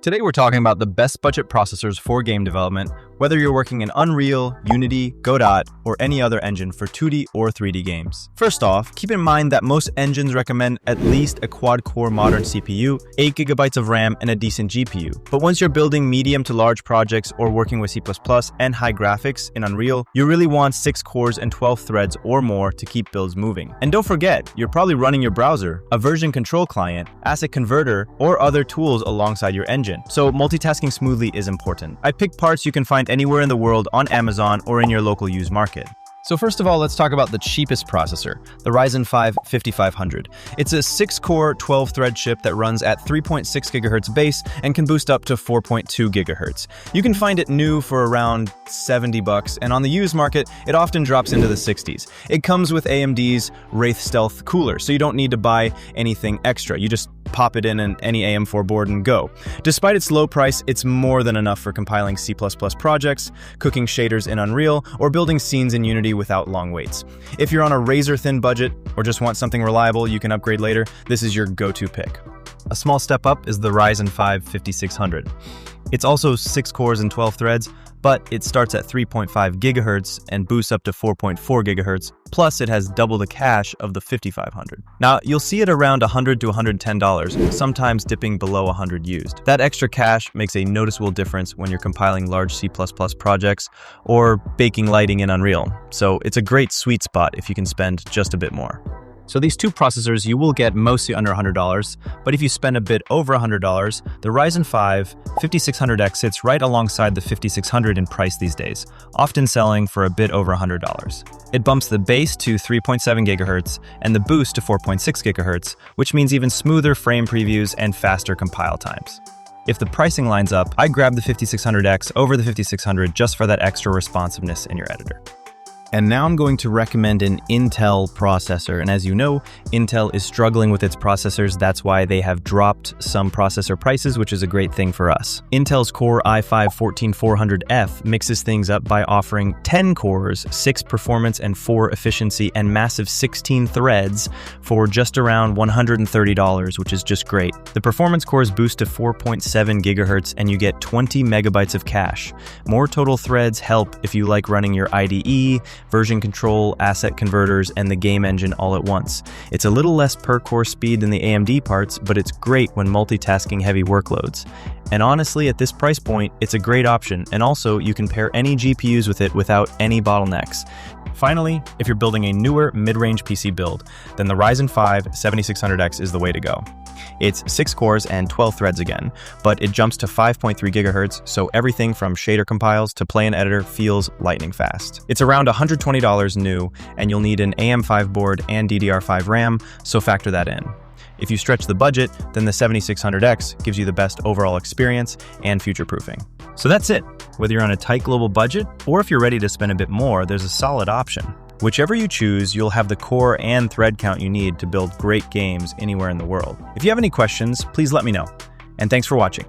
Today we're talking about the best budget processors for game development, whether you're working in Unreal, Unity, Godot, or any other engine for 2D or 3D games. First off, keep in mind that most engines recommend at least a quad-core modern CPU, 8GB of RAM, and a decent GPU. But once you're building medium to large projects or working with C++ and high graphics in Unreal, you really want 6 cores and 12 threads or more to keep builds moving. And don't forget, you're probably running your browser, a version control client, asset converter, or other tools alongside your engine. So multitasking smoothly is important. I picked parts you can find anywhere in the world on Amazon or in your local used market. So first of all, let's talk about the cheapest processor, the Ryzen 5 5500. It's a 6-core, 12-thread chip that runs at 3.6 GHz base and can boost up to 4.2 GHz. You can find it new for around $70, and on the used market, it often drops into the 60s. It comes with AMD's Wraith Stealth cooler, so you don't need to buy anything extra. You just pop it in any AM4 board and go. Despite its low price, it's more than enough for compiling C++ projects, cooking shaders in Unreal, or building scenes in Unity without long waits. If you're on a razor-thin budget or just want something reliable you can upgrade later, this is your go-to pick. A small step up is the Ryzen 5 5600. It's also 6 cores and 12 threads, but it starts at 3.5 GHz and boosts up to 4.4 GHz, plus it has double the cache of the 5500. Now, you'll see it around $100 to $110, sometimes dipping below $100 used. That extra cache makes a noticeable difference when you're compiling large C++ projects or baking lighting in Unreal, so it's a great sweet spot if you can spend just a bit more. So these two processors you will get mostly under $100, but if you spend a bit over $100, the Ryzen 5 5600X sits right alongside the 5600 in price these days, often selling for a bit over $100. It bumps the base to 3.7 GHz and the boost to 4.6 GHz, which means even smoother frame previews and faster compile times. If the pricing lines up, I grab the 5600X over the 5600 just for that extra responsiveness in your editor. And now I'm going to recommend an Intel processor, and as you know, Intel is struggling with its processors. That's why they have dropped some processor prices, which is a great thing for us. Intel's Core i5-14400F mixes things up by offering 10 cores, 6 performance and 4 efficiency, and massive 16 threads for just around $130, which is just great. The performance cores boost to 4.7 GHz and you get 20 megabytes of cache. More total threads help if you like running your IDE, version control, asset converters, and the game engine all at once. It's a little less per core speed than the AMD parts, but it's great when multitasking heavy workloads. And honestly, at this price point, it's a great option, and also you can pair any GPUs with it without any bottlenecks. Finally, if you're building a newer mid-range PC build, then the Ryzen 5 7600X is the way to go. It's 6 cores and 12 threads again, but it jumps to 5.3 GHz, so everything from shader compiles to play and editor feels lightning fast. It's around $120 new, and you'll need an AM5 board and DDR5 RAM, so factor that in. If you stretch the budget, then the 7600X gives you the best overall experience and future-proofing. So that's it. Whether you're on a tight global budget, or if you're ready to spend a bit more, there's a solid option. Whichever you choose, you'll have the core and thread count you need to build great games anywhere in the world. If you have any questions, please let me know. And thanks for watching.